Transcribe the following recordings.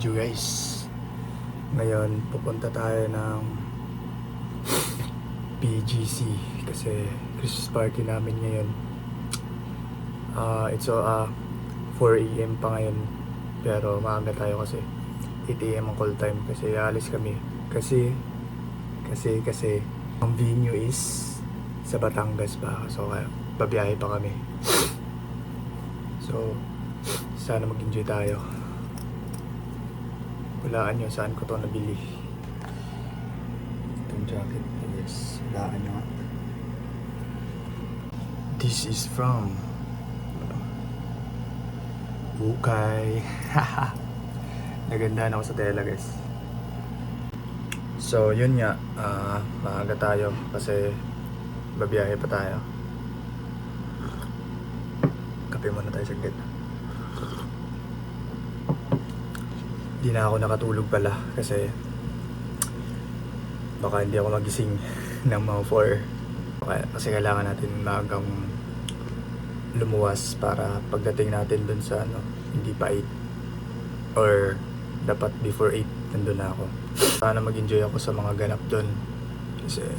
video guys. Ngayon pupunta tayo ng BGC kasi Christmas party namin ngayon. It's 4 AM pa ngayon, pero maaga tayo kasi 8 AM ang call time kasi aalis kami kasi ang venue is sa Batangas pa, so babiyahe pa kami. So sana mag-enjoy tayo. Hulaan nyo saan ko to nabili. Itong jacket, yes. Hulaan nyo. This is from Ukay. Naganda na ako sa tela guys. So yun nga, maaga tayo kasi babiyahe pa tayo. Kape muna tayo saglit. Hindi na ako nakatulog pala kasi baka hindi ako magising ng mga 4 kasi kailangan natin maagang lumuwas para pagdating natin dun sa hindi pa 8 or dapat before 8 nandun na ako. Sana mag-enjoy ako sa mga ganap dun kasi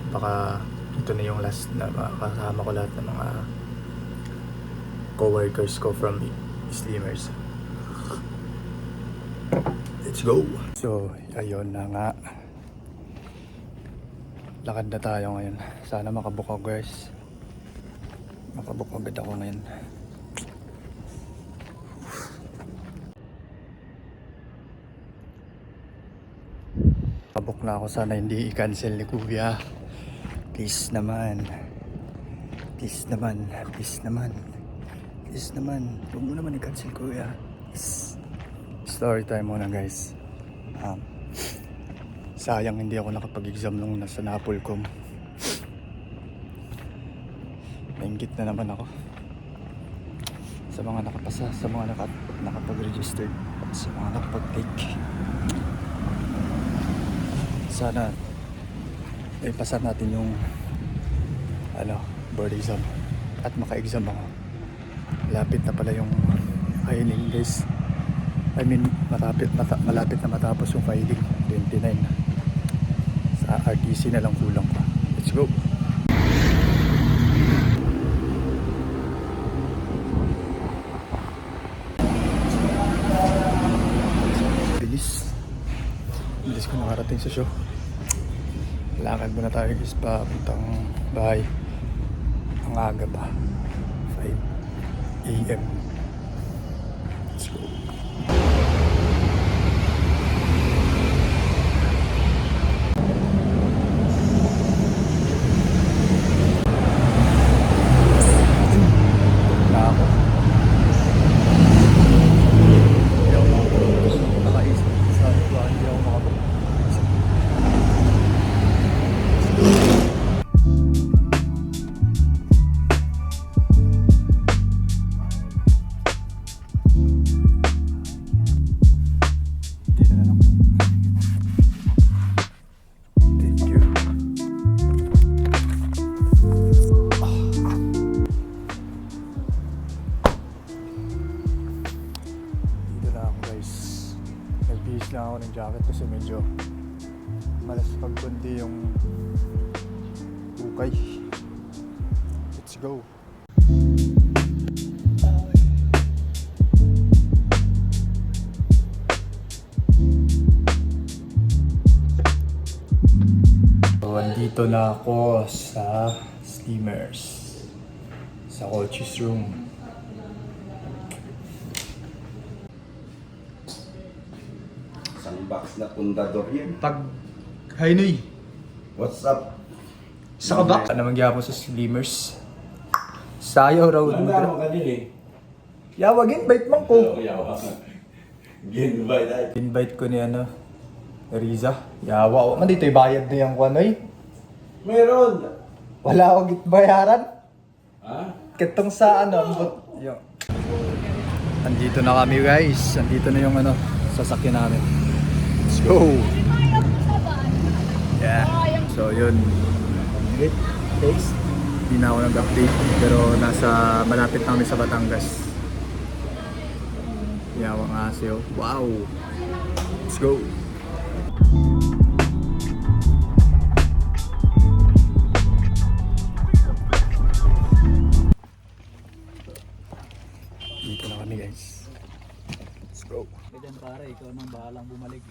baka ito na yung last na makakasama ko lahat ng mga co-workers ko from Slimmers. Let's go! So, ayun na nga. Lakad na tayo ngayon. Sana makabook ako guys. Makabook agad ako ngayon. Makabook na ako. Sana hindi i-cancel ni Kuya. Please naman. Please naman. Please naman. Please naman. Huwag mo naman i-cancel Kuya. Please. Story time muna guys. Sayang hindi ako nakapag-exam nung nasa Napolcom. Nainggit na naman ako sa mga nakapasa, sa mga nakapag-register, sa mga nakapag-take. Sana ipasa natin yung board exam at maka-exam ako. Lapit na pala yung filing guys. Malapit na matapos yung filing. 29 na. Sa RTC na lang kulang pa. Let's go! Bilis ko nakarating sa show. Lakad muna tayo guys papuntang bahay. Ang aga pa. 5 AM. Let's go! Lang ako ng jacket kasi medyo malas pagkunti yung ukay. Let's go! So, andito na ako sa Slimmers sa coaches room. Box na pundador yan. Hi Noy! What's up? Sa kabak? Ano mangyari sa Slimmers? Sayo raw. Wala mo kanili. Yawag invite man ko. Ginvite. Invite ko ni Riza. Yawa. Man dito bayad na yung Noy. Meron. Wala akong bayaran. Ha? Ketong sa yo. Andito na kami guys. Andito na yung sasakyan namin. Let's go! Yeah. So yun. Great. Thanks. Hindi na ako nag-update pero malapit na kami sa Batangas. Yawang aso. Wow! Let's go! Dito na kami guys. Let's go! Diyan pare, ikaw nang bahalang bumalik.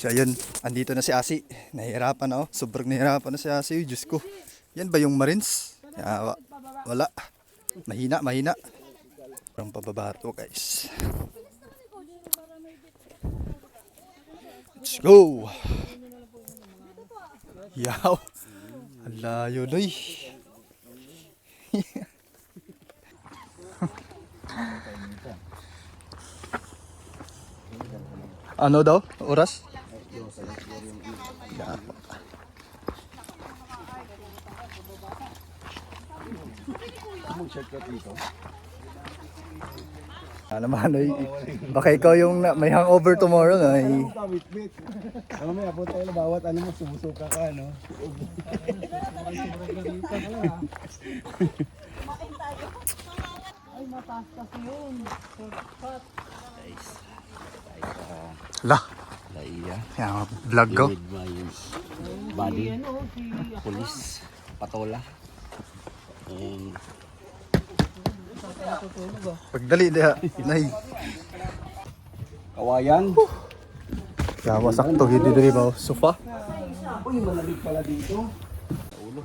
So ayun, andito na si Asi. Nahihirapan na oh. Sobrang nahihirapan na si Asi. Diyos ko. Yan ba yung Marines? Wala. Mahina. Parang pababa to guys. Let's go! Yaw! Ang layo doy. Ano daw? Oras? Yeah. Ano naman, baka ikaw yung may hangover tomorrow na. Wait. Ano may abot tayo na bawat ano mo, sumusuka ka, no? Ay, mataas kasi yun. Shortcut. La. Laiya. Yan, vlog ko. With my body. Police. Patola. And Pagdali diha. Nay. kawayan. Yawa sakto gid diri ba sofa. Uy, malamig pala dito. Ulo.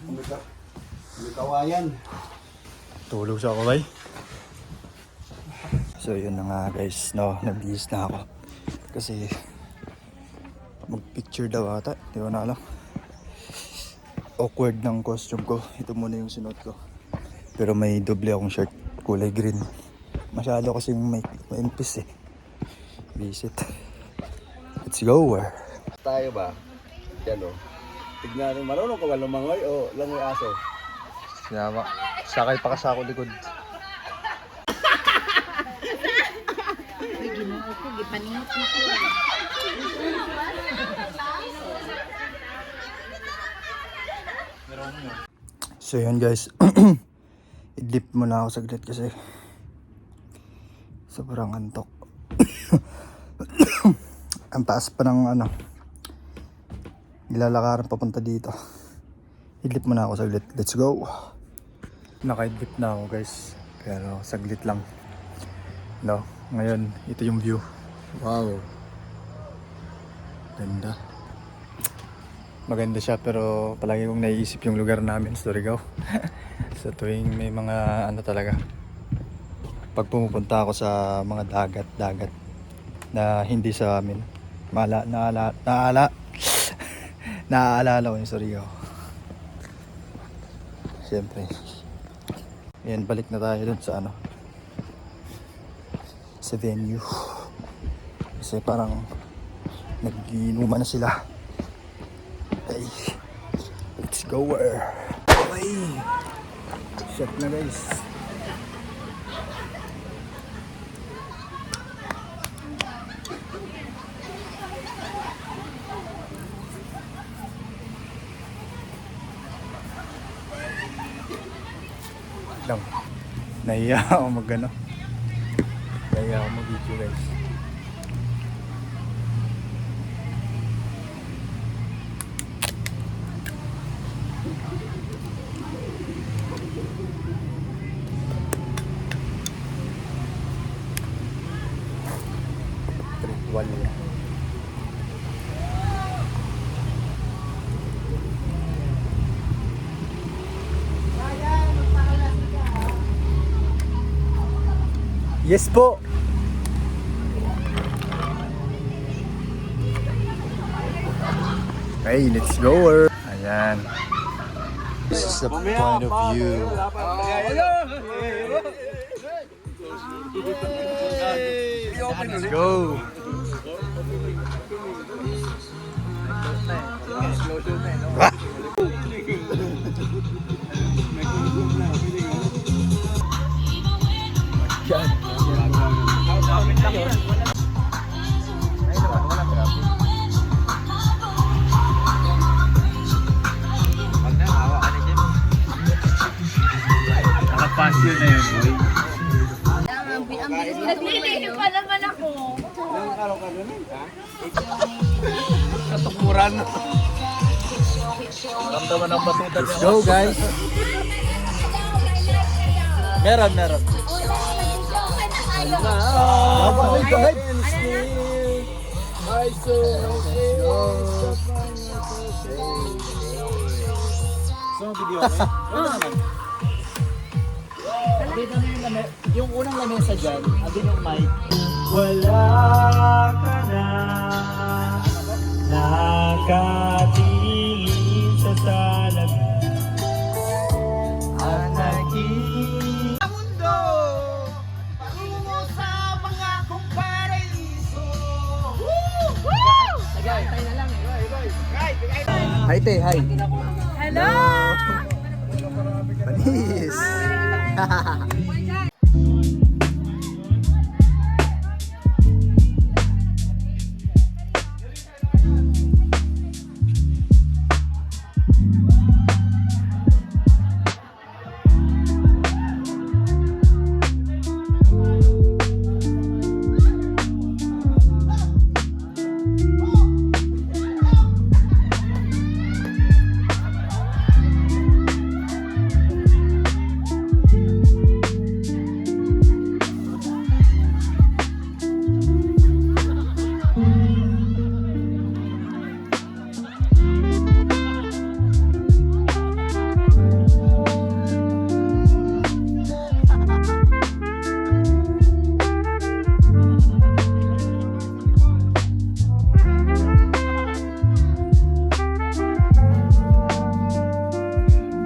May kawayan. Tulog siya ako bay. So yun na nga guys, no, nabihis na ako. Kasi mag-picture daw ata, di ko na alam. Awkward ng costume ko. Ito muna yung sinuot ko. Pero may doble akong shirt, kulay green. Masyado kasing may impis eh. Visit. Let's go. Tayo ba? Yan o. Tignan, marunong ka ba lumangoy o langoy aso? Yawa. Sakay pa kasi ako likod. Ginoo ko, gipaningot mo ko. So yun guys. I-dip muna ako saglit kasi sobrang antok. Ang taas pa ng ano, nilalakaran papunta dito. I-dip muna ako saglit. Let's go. Naka-dip na ako guys, pero saglit lang. No, ngayon ito yung view. Wow, ganda. Maganda siya pero palagi kong naiisip yung lugar namin, Surigao. Sa tuwing may mga ano talaga, pag pumupunta ako sa mga dagat na hindi sa amin, naaalala ko yung Surigao. Siyempre. Ayan, balik na tayo dun sa ano, sa venue. Kasi parang nag-inuman na sila. Okay, let's go. Okay, shot na guys. Lang, nahiya ako mag-ano, nahiya ako mag-video guys. Ritual nila. Yes po. Okay, let's go. Ayan. This is the point of view. Let's go. yun na yun, boy. Ang bilis na naglilihi pa naman ako. Ilang araw ka doon, ha? Katukuran. Ramdaman ang batutan Let's go guys. Meron. Yung unang lamesa dyan, andun yung mic. Wala ka na nakatingin sa salamin at naging mundo tungo sa mga kumparaiso. Nag-aantay na lang eh. Hi te, hi. Hello! Panis.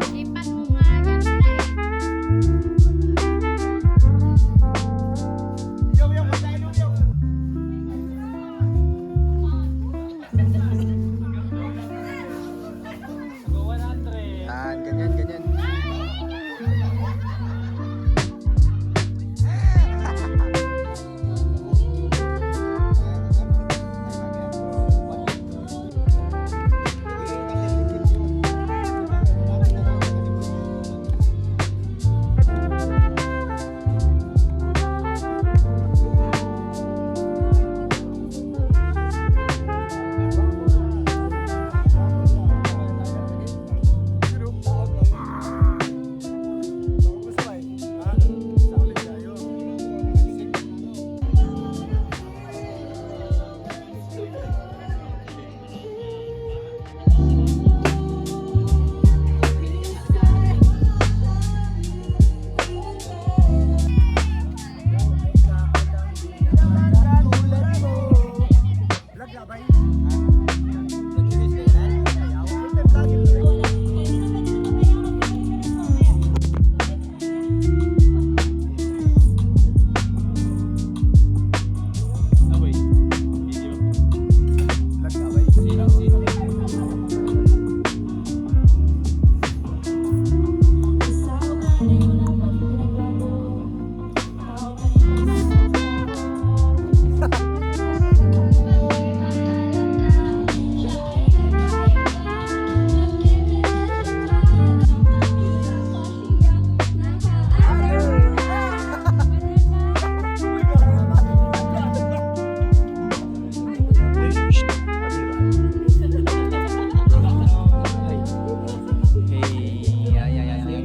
Lipat mo nga yan. Ganyan.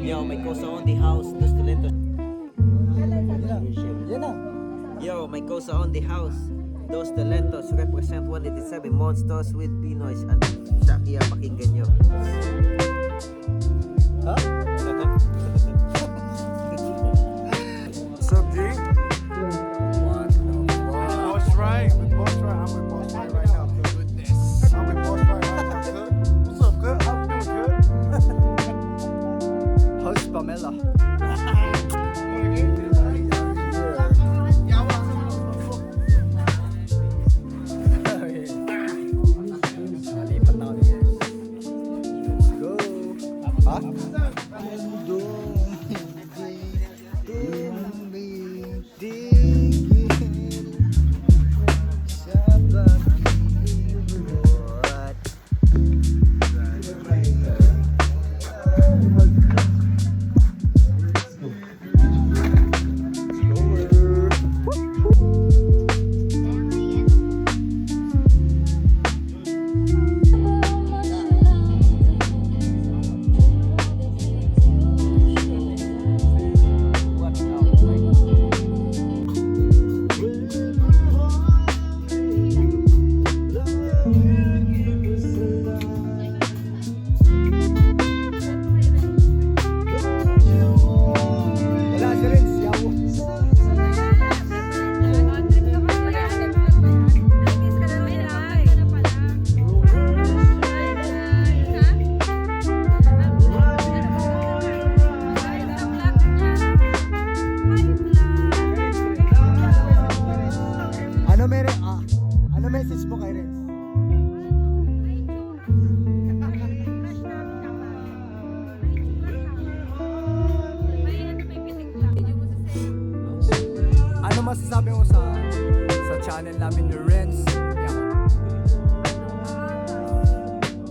Yo, may cosa on the house, Dos Talentos. Yo, may cosa on the house, Dos Talentos represent 187 monsters with Pinoy and Shakia, pakinggan nyo. What's up, G? I was trying with Boss Right. I'm with Boss Right right now. Good with this. I'm with Boss Right right now. Good. What's up, good? How you doing, good? Host Pamela. Malipat na kami. Let's go. Ha? masasabi mo sa channel namin ni Renz? Yan.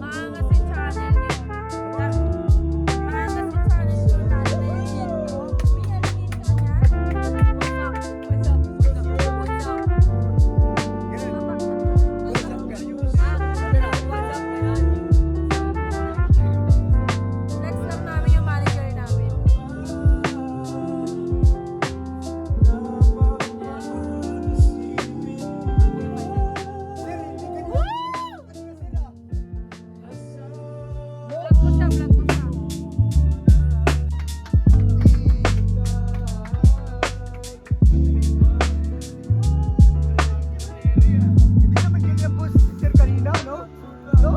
Maangas yung channel niyo. Maangas yung channel niyo. Flex lang namin yung manager namin. Vlog mo siya, vlog mo siya. Hindi naman ganyan po si Sir kanina, no? No?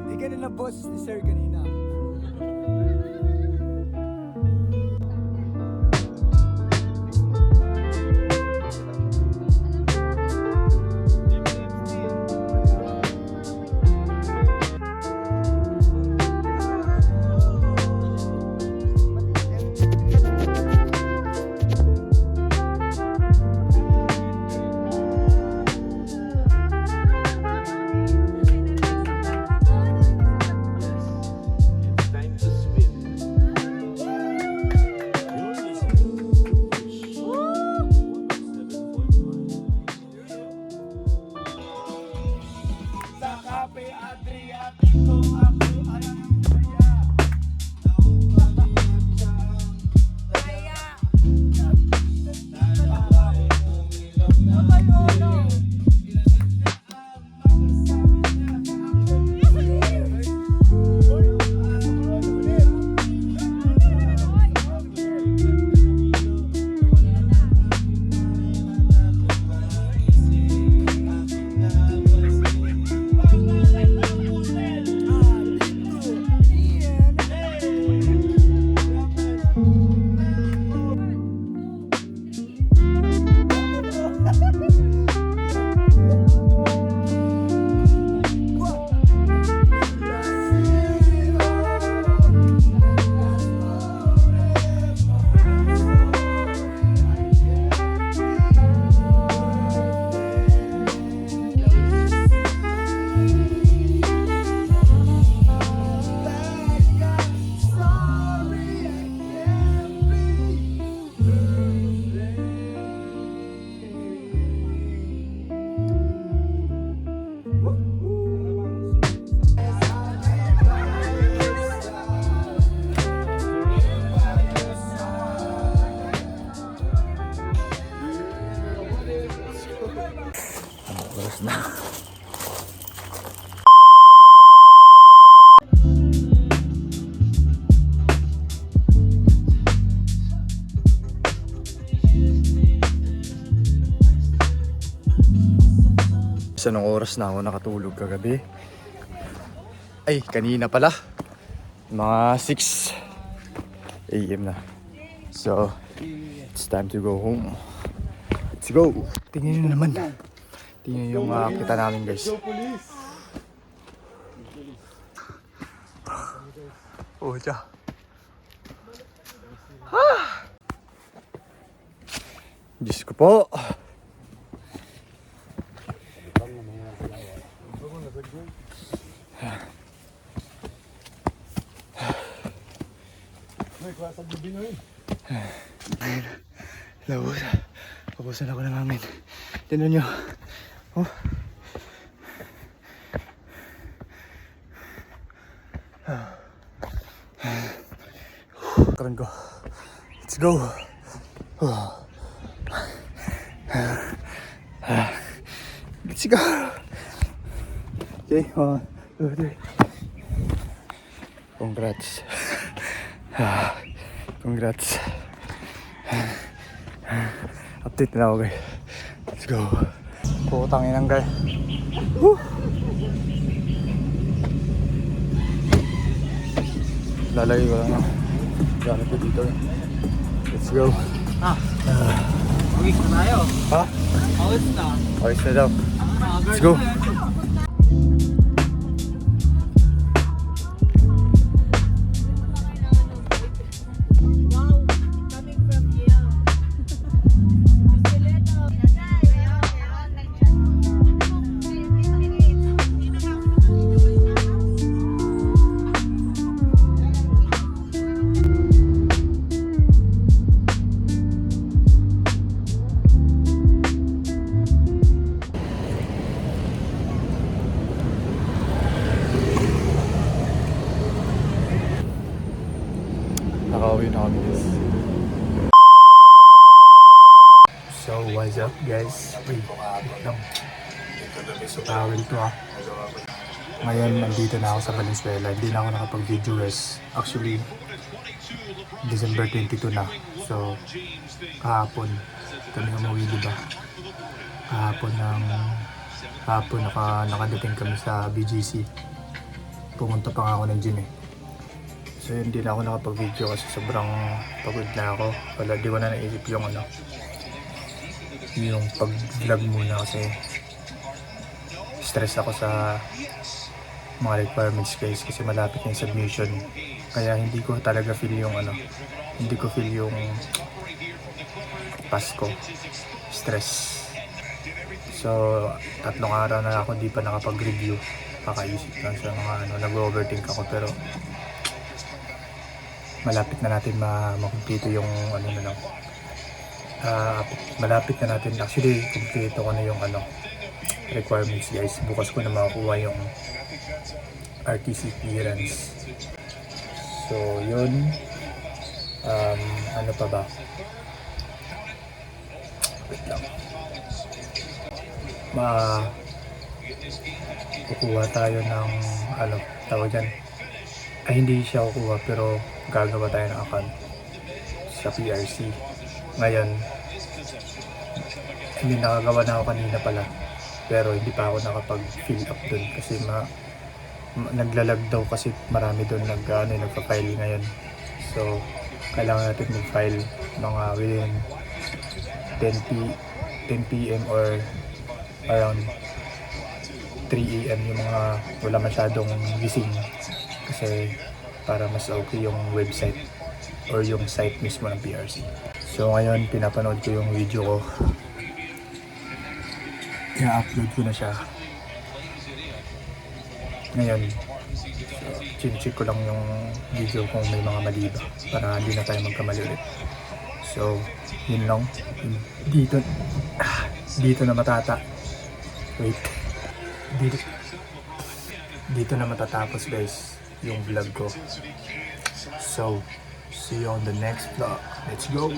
Hindi ganun ang boss ni Sir kanina. Oras na. Isa nung oras na ako nakatulog kagabi. Ay, kanina pala. Mga 6 AM na. So, it's time to go home. Let's go! Tingnan nyo naman. Tingnan yung kita namin, guys. Oh, tiya. Diyos ko po. Labos. Pabusan ako ng hangin. Tingnan nyo. Oh. Karon ko. Let's go. Let's go. Okay, 1, 2, 3. Congrats. Congrats. Update na ako, guys. Let's go. Putangin ang guys. Lalagay ko lang na gamit ko dito. Let's go. Okay na tayo. Ha? Okay na. Ayos na daw. Let's go. Wow, coming from Yale. Nakauwi na kami guys. So what's up guys? Wait lang. So tawag ito Ngayon nandito na ako sa Valenzuela. Hindi na ako nakapag-video guys. Actually, December 22 na. So kahapon kami umuwi, diba? Kahapon nakadating kami sa BGC. Pumunta pa nga ako ng gym eh. So hindi na ako nakapag-video kasi sobrang pagod na ako. Wala, di ko na naisip yung yung pag-vlog muna kasi stress ako sa mga requirements guys kasi malapit na yung submission. Kaya hindi ko talaga feel yung hindi ko feel yung Pasko stress. So 3 araw na ako di pa nakapag-review. Kakaisip lang sa mga nag-overthink ako pero malapit na natin makumpleto yung malapit na natin actually kumpleto ko na yung requirements guys. Bukas ko na makukuha yung RTC clearance. So yun, ano pa ba, wait lang, kukuha tayo ng tawag dyan, hindi siya kukuha pero gagawa tayo ng account sa PRC. Ngayon, hindi nakagawa na ako kanina pala pero hindi pa ako nakapag-fill up dun kasi naglalag daw kasi marami dun nagpa-file ngayon. So, kailangan natin mag-file mga within 10 PM or around 3 AM yung mga wala masyadong gising kasi para mas okay yung website or yung site mismo ng PRC. So ngayon pinapanood ko yung video ko, i-upload ko na siya ngayon. So check ko lang yung video kung may mga mali ba para hindi na tayo magkamali ulit. So yun lang, dito na matatapos guys yung vlog ko. So see you on the next vlog. Let's go.